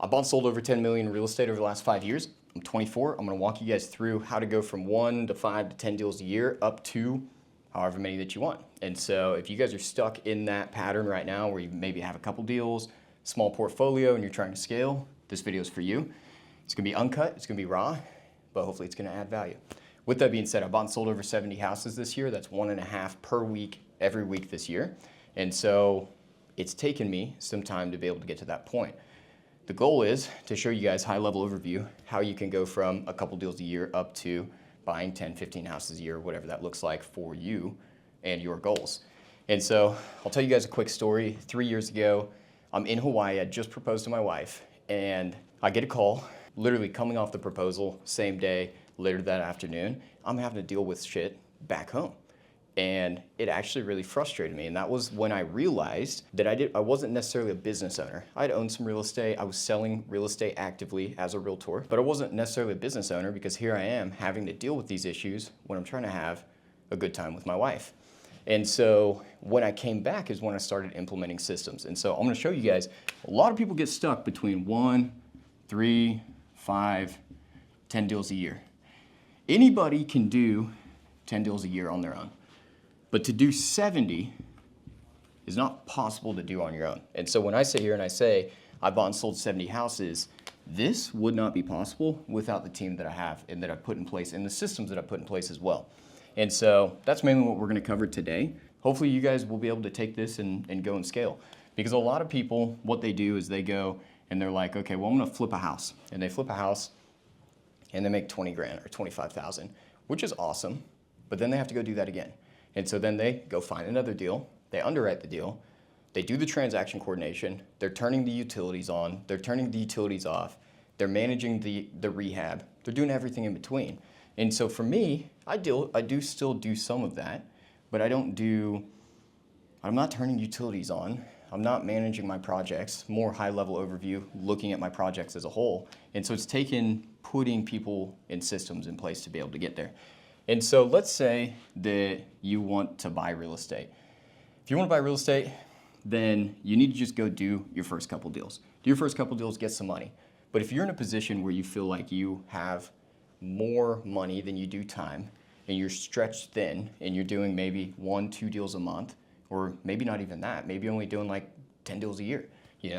I bought and sold over 10 million in real estate over the last 5 years. I'm 24. I'm gonna walk you guys through how to go from 1 to 5 to 10 deals a year up to however many that you want. And so if you guys are stuck in that pattern right now where you maybe have a couple deals, small portfolio, and you're trying to scale, this video is for you. It's gonna be uncut, it's gonna be raw, but hopefully it's gonna add value. With that being said, I bought and sold over 70 houses this year. That's 1.5 per week, every week this year. And so it's taken me some time to be able to get to that point. The goal is to show you guys high-level overview, how you can go from a couple deals a year up to buying 10, 15 houses a year, whatever that looks like for you and your goals. And so I'll tell you guys a quick story. 3 years ago, I'm in Hawaii. I just proposed to my wife, and I get a call, literally coming off the proposal, same day, later that afternoon. I'm having to deal with shit back home. And it actually really frustrated me. And that was when I realized that I wasn't necessarily a business owner. I'd owned some real estate. I was selling real estate actively as a realtor, but I wasn't necessarily a business owner because here I am having to deal with these issues when I'm trying to have a good time with my wife. And so when I came back is when I started implementing systems. And so I'm gonna show you guys, a lot of people get stuck between 1, 3, 5, 10 deals a year. Anybody can do 10 deals a year on their own. But to do 70 is not possible to do on your own. And so when I sit here and I say, I bought and sold 70 houses, this would not be possible without the team that I have and that I've put in place and the systems that I've put in place as well. And so that's mainly what we're gonna cover today. Hopefully you guys will be able to take this and go and scale. Because a lot of people, what they do is they go and they're like, okay, well, I'm gonna flip a house. And they flip a house and they make 20 grand or 25,000, which is awesome. But then they have to go do that again. And so then they go find another deal, they underwrite the deal, they do the transaction coordination, they're turning the utilities on, they're turning the utilities off, they're managing the rehab, they're doing everything in between. And so for me, I do still do some of that, but I'm not turning utilities on, I'm not managing my projects, more high-level overview, looking at my projects as a whole. And so it's taken putting people and systems in place to be able to get there. And so let's say that you want to buy real estate. If you want to buy real estate, then you need to just go do your first couple deals. Do your first couple deals, get some money. But if you're in a position where you feel like you have more money than you do time, and you're stretched thin, and you're doing maybe 1, 2 deals a month, or maybe not even that, maybe only doing like 10 deals a year,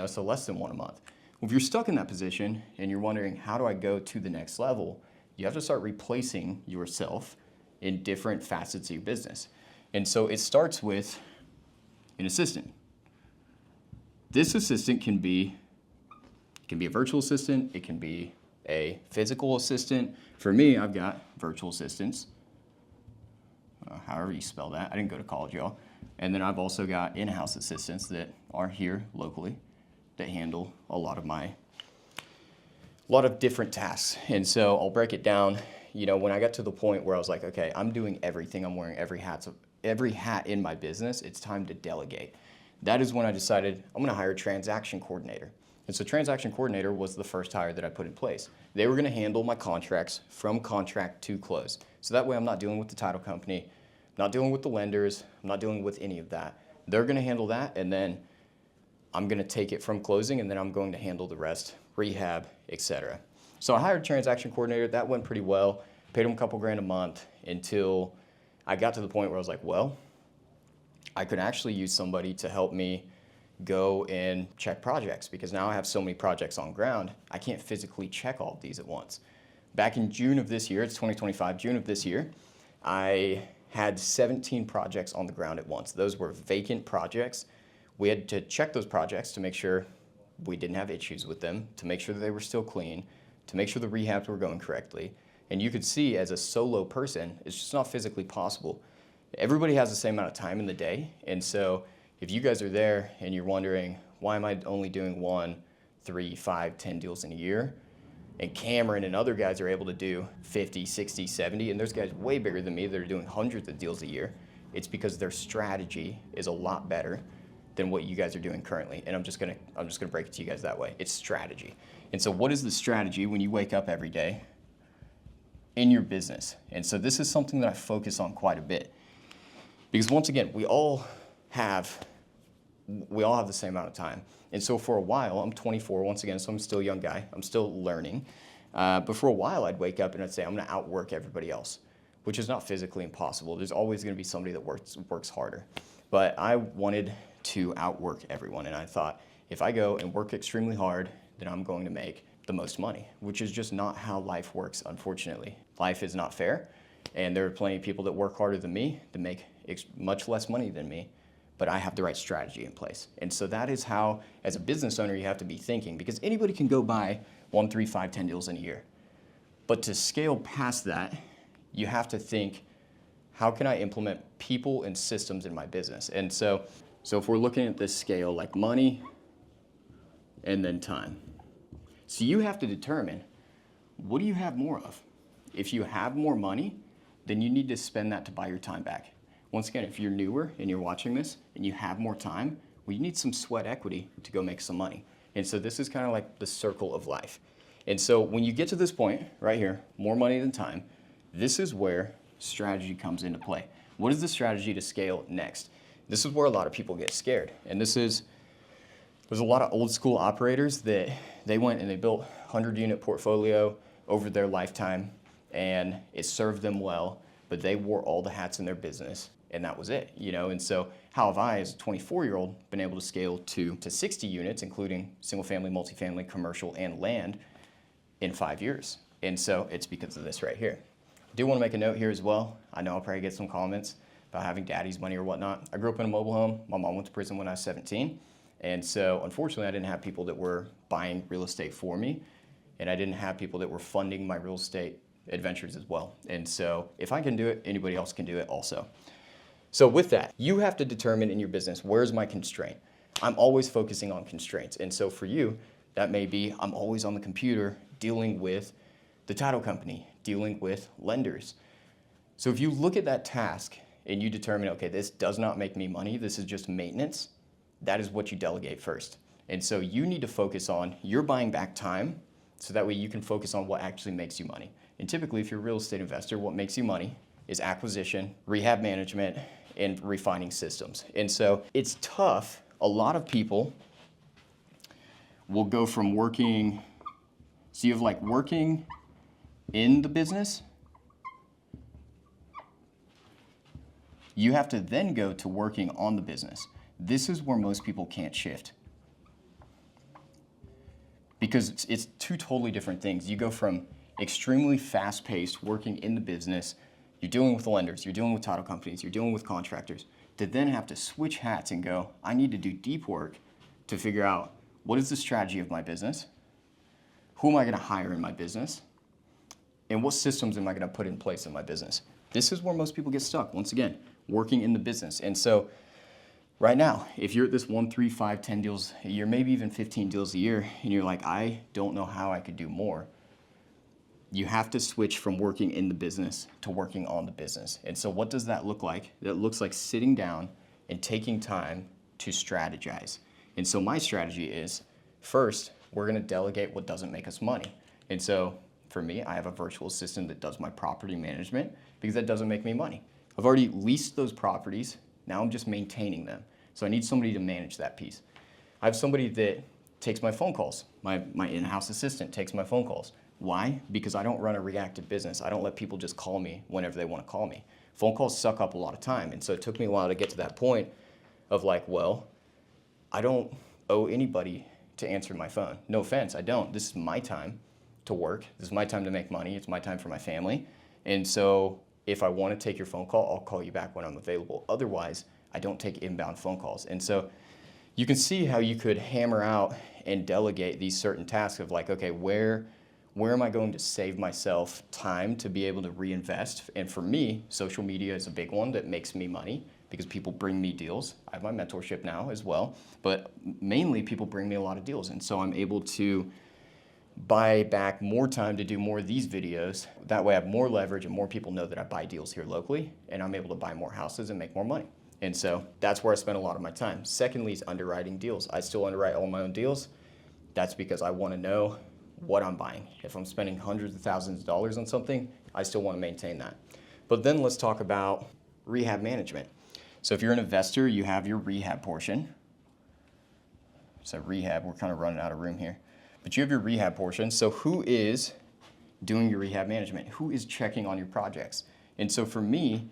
so less than 1 a month. Well, if you're stuck in that position and you're wondering, how do I go to the next level? You have to start replacing yourself in different facets of your business. And so it starts with an assistant. This assistant can be a virtual assistant, it can be a physical assistant. For me, I've got virtual assistants, however you spell that. I didn't go to college, y'all. And then I've also got in-house assistants that are here locally that handle a lot of different tasks. And so I'll break it down. When I got to the point where I was like, okay, I'm doing everything, I'm wearing every hat in my business, it's time to delegate. That is when I decided I'm gonna hire a transaction coordinator. And so transaction coordinator was the first hire that I put in place. They were gonna handle my contracts from contract to close. So that way I'm not dealing with the title company, not dealing with the lenders, I'm not dealing with any of that. They're gonna handle that, and then I'm gonna take it from closing, and then I'm going to handle the rest, rehab, etc. So I hired a transaction coordinator. That went pretty well. Paid him a couple grand a month until I got to the point where I was like, well, I could actually use somebody to help me go and check projects, because now I have so many projects on ground, I can't physically check all of these at once. Back in June of this year, it's 2025, June of this year, I had 17 projects on the ground at once. Those were vacant projects. We had to check those projects to make sure we didn't have issues with them, to make sure that they were still clean, to make sure the rehabs were going correctly. And you could see as a solo person, it's just not physically possible. Everybody has the same amount of time in the day. And so if you guys are there and you're wondering, why am I only doing 1, 3, 5, 10 deals in a year? And Cameron and other guys are able to do 50, 60, 70, and there's guys way bigger than me that are doing hundreds of deals a year. It's because their strategy is a lot better than what you guys are doing currently. And I'm just gonna break it to you guys that way. It's strategy. And so what is the strategy when you wake up every day in your business? And so this is something that I focus on quite a bit. Because once again, we all have we all have the same amount of time. And so for a while, I'm 24 once again, so I'm still a young guy. I'm still learning. But for a while, I'd wake up and I'd say, I'm gonna outwork everybody else, which is not physically impossible. There's always gonna be somebody that works harder. But I wanted to outwork everyone, and I thought, if I go and work extremely hard, then I'm going to make the most money, which is just not how life works, unfortunately. Life is not fair, and there are plenty of people that work harder than me that make much less money than me, but I have the right strategy in place. And so that is how, as a business owner, you have to be thinking, because anybody can go buy 1, 3, 5, 10 deals in a year. But to scale past that, you have to think, how can I implement people and systems in my business? And so if we're looking at this scale, like money and then time. So you have to determine, what do you have more of? If you have more money, then you need to spend that to buy your time back. Once again, if you're newer and you're watching this and you have more time, well, you need some sweat equity to go make some money. And so this is kind of like the circle of life. And so when you get to this point right here, more money than time, this is where strategy comes into play. What is the strategy to scale next? This is where a lot of people get scared. And there's a lot of old school operators that they went and they built 100-unit portfolio over their lifetime, and it served them well, but they wore all the hats in their business, and that was it, you know? And so how have I, as a 24-year-old, been able to scale to 60 units, including single-family, multifamily, commercial, and land in 5 years? And so it's because of this right here. I do want to make a note here as well. I know I'll probably get some comments about having daddy's money or whatnot. I grew up in a mobile home. My mom went to prison when I was 17. And so unfortunately, I didn't have people that were buying real estate for me, and I didn't have people that were funding my real estate adventures as well. And so if I can do it, anybody else can do it also. So with that, you have to determine in your business, where's my constraint? I'm always focusing on constraints. And so for you, that may be, I'm always on the computer dealing with the title company, dealing with lenders. So if you look at that task and you determine, okay, this does not make me money, this is just maintenance, that is what you delegate first. And so you need to focus on, you're buying back time, so that way you can focus on what actually makes you money. And typically, if you're a real estate investor, what makes you money is acquisition, rehab management, and refining systems. And so it's tough. A lot of people will go from working, so you have like working in the business, you have to then go to working on the business. This is where most people can't shift, because it's two totally different things. You go from extremely fast-paced working in the business, you're dealing with the lenders, you're dealing with title companies, you're dealing with contractors, to then have to switch hats and go, I need to do deep work to figure out, what is the strategy of my business? Who am I gonna hire in my business? And what systems am I gonna put in place in my business? This is where most people get stuck, once again, working in the business. And so right now, if you're at this 1, 3, 5, 10 deals a year, maybe even 15 deals a year, and you're like, I don't know how I could do more, you have to switch from working in the business to working on the business. And so what does that look like? That looks like sitting down and taking time to strategize. And so my strategy is, first, we're gonna delegate what doesn't make us money. And so for me, I have a virtual assistant that does my property management, because that doesn't make me money. I've already leased those properties. Now I'm just maintaining them. So I need somebody to manage that piece. I have somebody that takes my phone calls. My in-house assistant takes my phone calls. Why? Because I don't run a reactive business. I don't let people just call me whenever they want to call me. Phone calls suck up a lot of time. And so it took me a while to get to that point of like, well, I don't owe anybody to answer my phone. No offense, I don't. This is my time to work. This is my time to make money. It's my time for my family. And so if I want to take your phone call, I'll call you back when I'm available. Otherwise, I don't take inbound phone calls. And so you can see how you could hammer out and delegate these certain tasks of like, okay, where am I going to save myself time to be able to reinvest? And for me, social media is a big one that makes me money because people bring me deals. I have my mentorship now as well, but mainly people bring me a lot of deals. And so I'm able to buy back more time to do more of these videos. That way I have more leverage and more people know that I buy deals here locally, and I'm able to buy more houses and make more money. And so that's where I spend a lot of my time. Secondly is underwriting deals. I still underwrite all my own deals. That's because I want to know what I'm buying. If I'm spending hundreds of thousands of dollars on something, I still want to maintain that. But then let's talk about rehab management. So if you're an investor, you have your rehab portion. So rehab, we're kind of running out of room here. But you have your rehab portion. So who is doing your rehab management? Who is checking on your projects? And so for me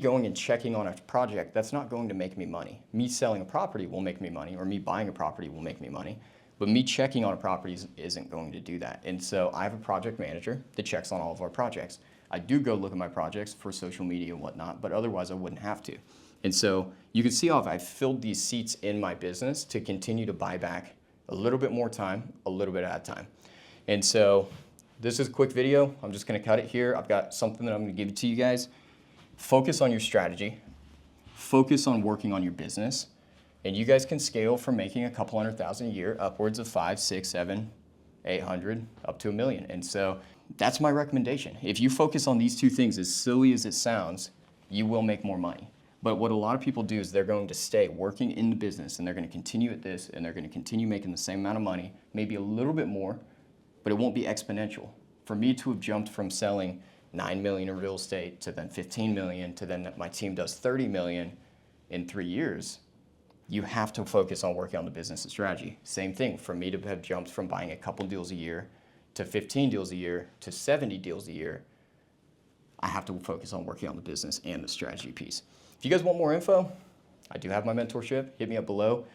going and checking on a project, that's not going to make me money. Me selling a property will make me money, or me buying a property will make me money. But me checking on a property isn't going to do that. And so I have a project manager that checks on all of our projects. I do go look at my projects for social media and whatnot, but otherwise I wouldn't have to. And so you can see how I've filled these seats in my business to continue to buy back a little bit more time, a little bit at a time. And so this is a quick video. I'm just gonna cut it here. I've got something that I'm gonna give it to you guys. Focus on your strategy. Focus on working on your business. And you guys can scale from making a couple $100,000 a year upwards of 5, 6, 7, 800, up to $1 million. And so that's my recommendation. If you focus on these two things, as silly as it sounds, you will make more money. But what a lot of people do is they're going to stay working in the business and they're going to continue at this and they're going to continue making the same amount of money, maybe a little bit more, but it won't be exponential. For me to have jumped from selling 9 million in real estate to then 15 million to then my team does 30 million in 3 years, you have to focus on working on the business and strategy. Same thing, for me to have jumped from buying a couple deals a year to 15 deals a year to 70 deals a year, I have to focus on working on the business and the strategy piece. If you guys want more info, I do have my mentorship. Hit me up below.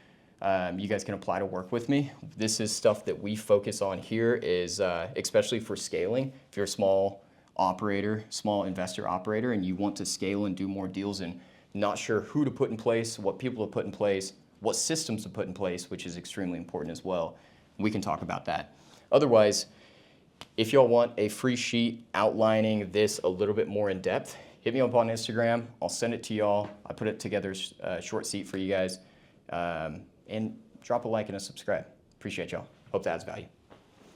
You guys can apply to work with me. This is stuff that we focus on here, is especially for scaling. If you're a small operator, small investor operator, and you want to scale and do more deals and not sure who to put in place, what people to put in place, what systems to put in place, which is extremely important as well, we can talk about that. Otherwise, if y'all want a free sheet outlining this a little bit more in depth, hit me up on Instagram. I'll send it to y'all. I put it together a short sheet for you guys. And drop a like and a subscribe. Appreciate y'all. Hope that adds value.